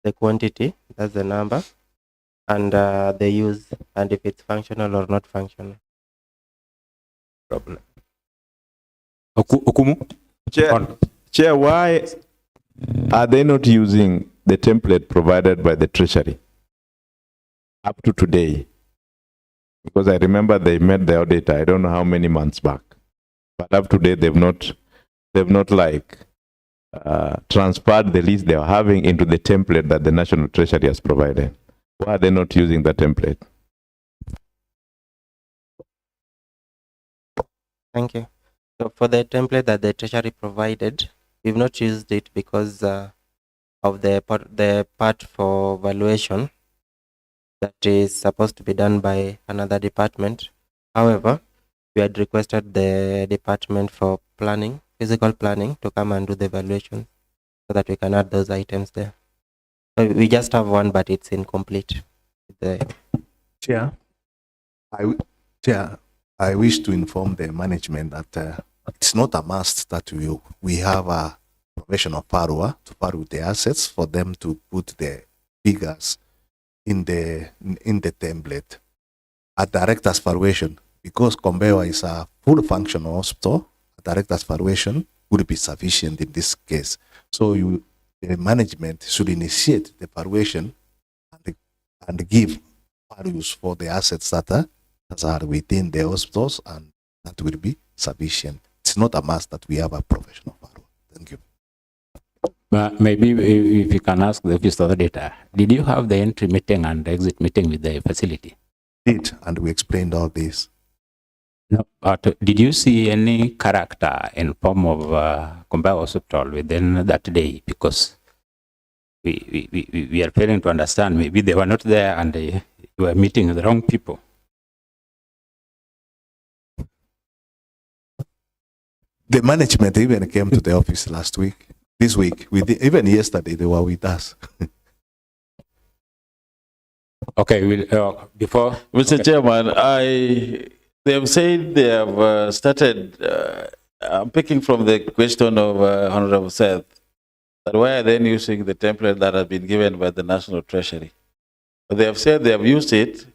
the quantity, that's the number, and the use, and if it's functional or not functional. Problem. Okumu? Chair, why are they not using the template provided by the Treasury up to today? Because I remember they made the audit, I don't know how many months back, but up to date they've not like transferred the list they are having into the template that the National Treasury has provided. Why are they not using that template? Thank you. So for the template that the Treasury provided, we've not used it because of the part for valuation that is supposed to be done by another department. However, we had requested the department for planning, physical planning, to come and do the valuation so that we can add those items there. So we just have one, but it's incomplete. Chair, I wish to inform the management that it's not a must that we have a professional borrower to borrow the assets for them to put the figures in the template. A director's valuation, because Kombewa is a full functional hospital, a director's valuation would be sufficient in this case. So the management should initiate the valuation and give values for the assets that are within the hospitals, and that will be sufficient. It's not a must that we have a professional valuer. Thank you. Maybe if you can ask the office of the data, did you have the entry meeting and exit meeting with the facility? Did, and we explained all this. No, but did you see any character in form of Kombewa Hospital within that day? Because we are failing to understand. Maybe they were not there and they were meeting the wrong people. The management even came to the office this week, even yesterday they were with us. Okay, before Mr. Chairman, they have said they have started. I'm picking from the question of Honorable Seth, that why are they using the template that has been given by the National Treasury? They have said they have used it.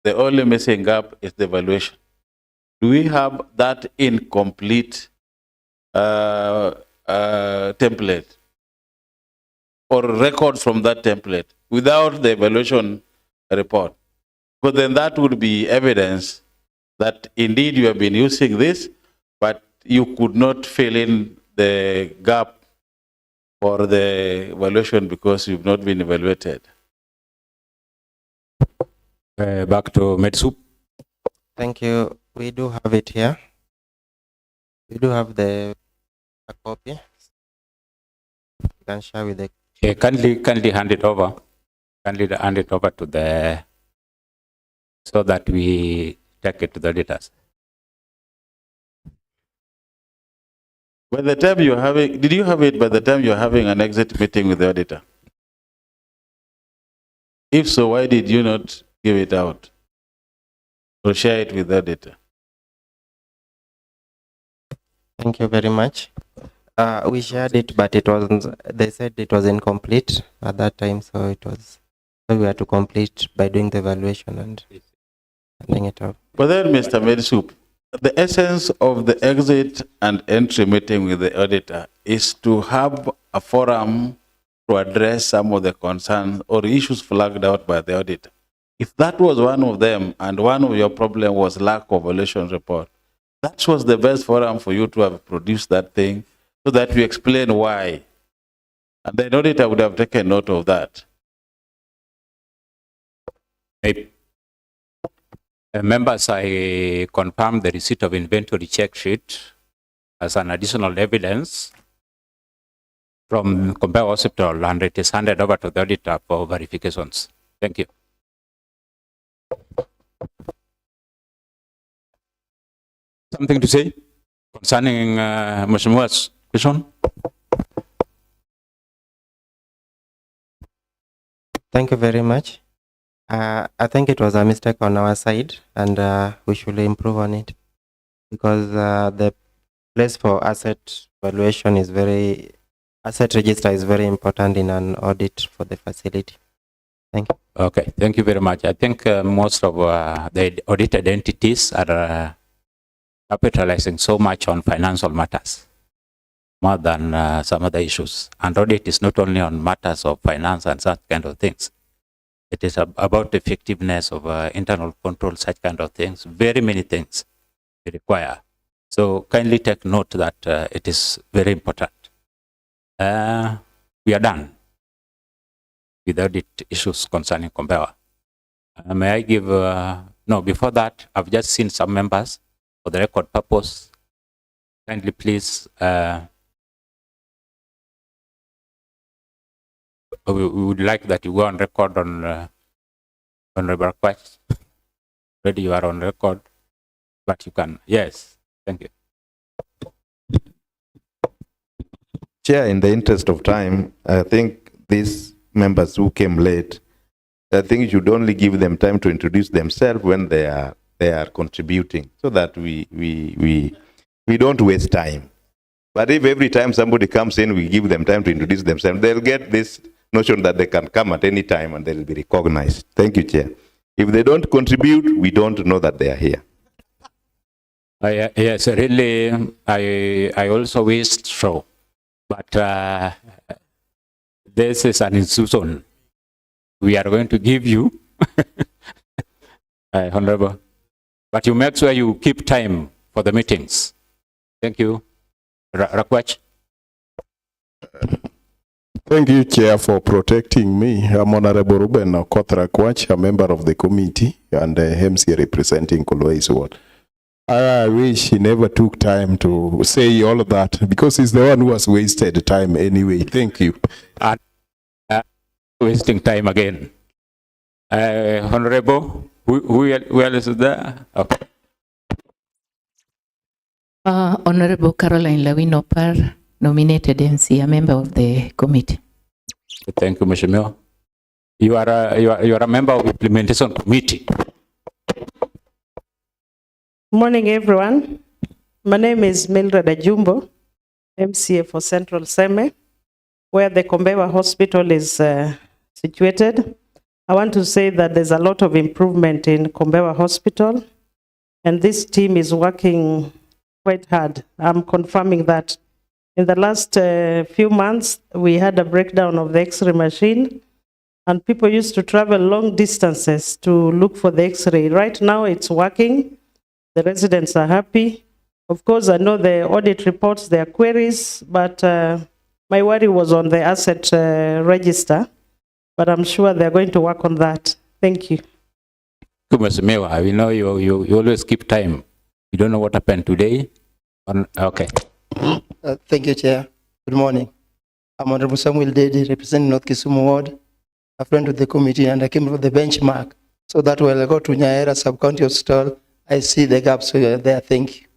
The only missing gap is the valuation. Do we have that incomplete template or records from that template without the evaluation report? Because then that would be evidence that indeed you have been using this, but you could not fill in the gap for the evaluation because you've not been evaluated. Back to MedSoup. Thank you. We do have it here. We do have a copy. You can share with the. Kindly hand it over. Kindly hand it over to the, so that we take it to the editors. By the time you're having, did you have it by the time you're having an exit meeting with the auditor? If so, why did you not give it out or share it with the auditor? Thank you very much. We shared it, but it wasn't. They said it was incomplete at that time, so we had to complete by doing the evaluation and handing it out. But then, Mr. MedSoup, the essence of the exit and entry meeting with the auditor is to have a forum to address some of the concerns or issues flagged out by the auditor. If that was one of them, and one of your problems was lack of evaluation report, that was the best forum for you to have produced that thing so that we explain why. And the auditor would have taken note of that. Members, I confirm the receipt of inventory check sheet as an additional evidence from Kombewa Hospital, and it is handed over to the auditor for verifications. Thank you. Something to say concerning Mheshimiwa's question? Thank you very much. I think it was a mistake on our side, and we should improve on it, because the place for asset valuation is asset register is very important in an audit for the facility. Thank you. Okay, thank you very much. I think most of the audited entities are capitalizing so much on financial matters more than some other issues. And audit is not only on matters of finance and such kind of things. It is about the effectiveness of internal control, such kind of things. Very many things they require. So kindly take note that it is very important. we are done with audit issues concerning Kombewa. May I give, no, before that, I've just seen some members for the record purpose. Kindly please, we would like that you go on record on Honorable request. Already you are on record, but you can, yes, thank you. Chair, in the interest of time, I think these members who came late, I think you should only give them time to introduce themselves when they are contributing, so that we don't waste time. But if every time somebody comes in, we give them time to introduce themselves, they'll get this notion that they can come at any time and they'll be recognized. Thank you, Chair. If they don't contribute, we don't know that they are here. Yes, really, I also wish so. But this is an institution. We are going to give you, Honorable, but you make sure you keep time for the meetings. Thank you. Rakwach. Thank you, Chair, for protecting me. I'm Honorable Ruben Okoth Rakwach, a member of the committee and MC representing Kolwezi Ward. I wish he never took time to say all of that, because he's the one who has wasted time anyway. Thank you. Wasting time again. Honorable, who else is there? Okay. Honorable Caroline Lawinopar, nominated MC, a member of the committee. Thank you, Mheshimiwa. You are a member of the implementation committee. Morning, everyone. My name is Mildred Ajumbo, MCA for Central Seme, where the Kombewa Hospital is situated. I want to say that there's a lot of improvement in Kombewa Hospital, and this team is working quite hard. I'm confirming that. In the last few months, we had a breakdown of the X-ray machine, and people used to travel long distances to look for the X-ray. Right now, it's working. The residents are happy. Of course, I know the audit reports their queries, but my worry was on the asset register, but I'm sure they're going to work on that. Thank you. We know you always keep time. You don't know what happened today. Okay. Thank you, Chair. Good morning. I'm Honorable Samuel Dedi, representing North Kisumu Ward, a friend of the committee, and I came for the benchmark so that when I go to Nyaera Sub-County Hospital, I see the gaps there. Thank you.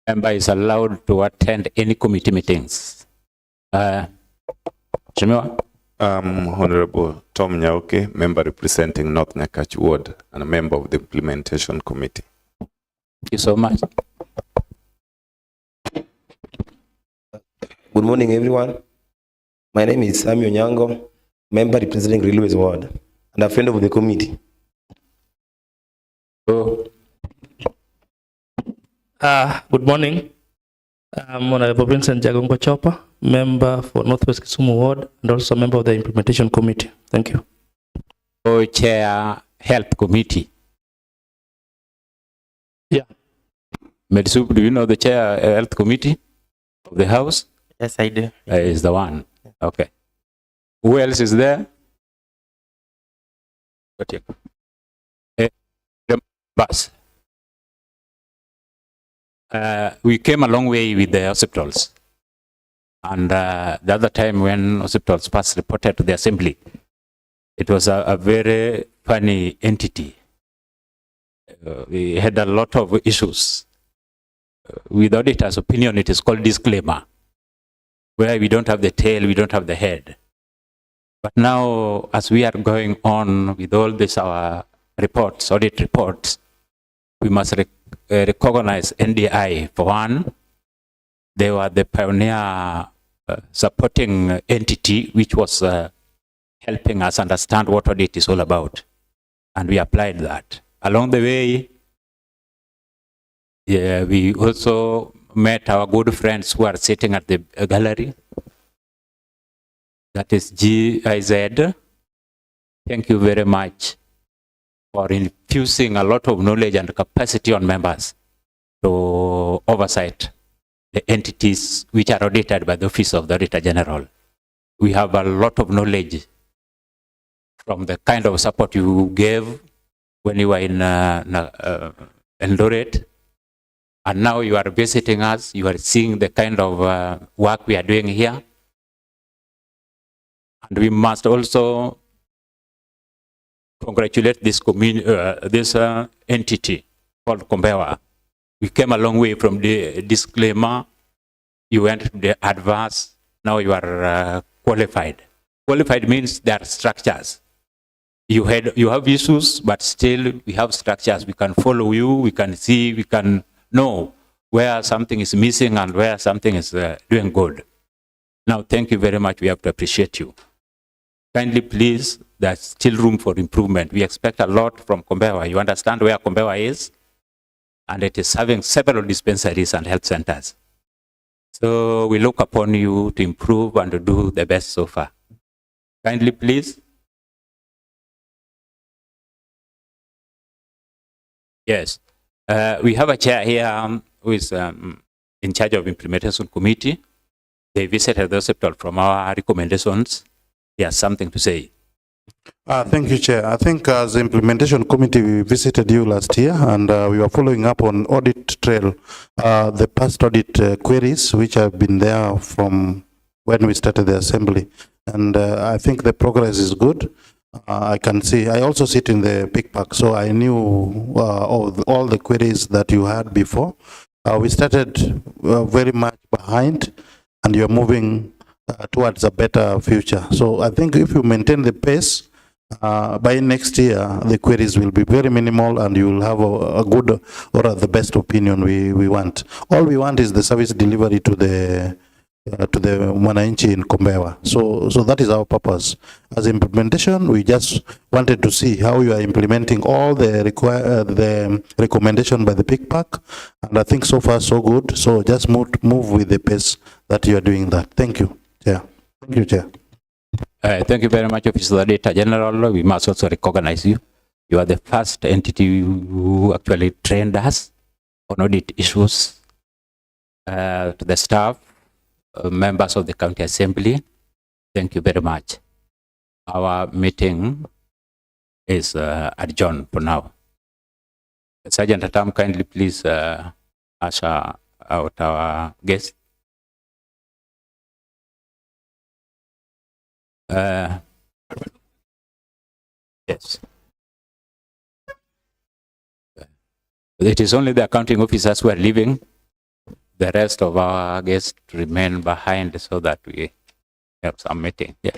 Member is allowed to attend any committee meetings. Shemiwa? Honorable Tom Nyauke, member representing North Nyakachi Ward and a member of the implementation committee. Thank you so much. Good morning, everyone. My name is Samuel Nyango, member representing Railways Ward and a friend of the committee. Good morning. I'm Honorable Vincent Jagongo Chopper, member for Northwest Kisumu Ward and also a member of the implementation committee. Thank you. Chair Health Committee. Yeah. Medisup, do you know the chair Health Committee of the House? Yes, I do. Is the one. Okay. Who else is there? Bus. We came a long way with the hospitals. And the other time when hospitals first reported to the assembly, it was a very funny entity. We had a lot of issues. With auditor's opinion, it is called disclaimer, where we don't have the tail, we don't have the head. But now, as we are going on with all this, our reports, audit reports, we must recognize NDI for one. They were the pioneer supporting entity which was helping us understand what audit is all about. And we applied that. Along the way, we also met our good friends who are sitting at the gallery. That is GIZ. Thank you very much for infusing a lot of knowledge and capacity on members to oversight the entities which are audited by the Office of the Auditor General. We have a lot of knowledge from the kind of support you gave when you were in Eldoret, and now you are visiting us. You are seeing the kind of work we are doing here. And we must also congratulate this entity called Kombewa. We came a long way from the disclaimer. You went to the adverse. Now you are qualified. Qualified means there are structures. You have issues, but still we have structures. We can follow you. We can see. We can know where something is missing and where something is doing good. Now, thank you very much. We have to appreciate you. Kindly, please, there's still room for improvement. We expect a lot from Kombewa. You understand where Kombewa is? And it is having several dispensaries and health centers. So we look upon you to improve and to do the best so far. Kindly, please. Yes. We have a chair here who is in charge of implementation committee. They visited the hospital from our recommendations. He has something to say. Thank you, Chair. I think as implementation committee, we visited you last year, and we were following up on audit trail, the past audit queries, which have been there from when we started the assembly. And I think the progress is good. I can see, I also sit in the Picpac, so I knew all the queries that you had before. We started very much behind, and you're moving towards a better future. So I think if you maintain the pace, by next year, the queries will be very minimal, and you will have a good or the best opinion we want. All we want is the service delivery to the Mwananchi in Kombewa. So that is our purpose. As implementation, we just wanted to see how you are implementing all the recommendation by the Picpac, and I think so far so good. So just move with the pace that you are doing that. Thank you, Chair. Thank you, Chair. Thank you very much, Officer Auditor General. We must also recognize you. You are the first entity who actually trained us on audit issues. To the staff, members of the County Assembly, thank you very much. Our meeting is adjourned for now. Sergeant Atam, kindly please usher out our guest. Yes. It is only the accounting officers who are leaving. The rest of our guests remain behind so that we have some meeting. Yeah.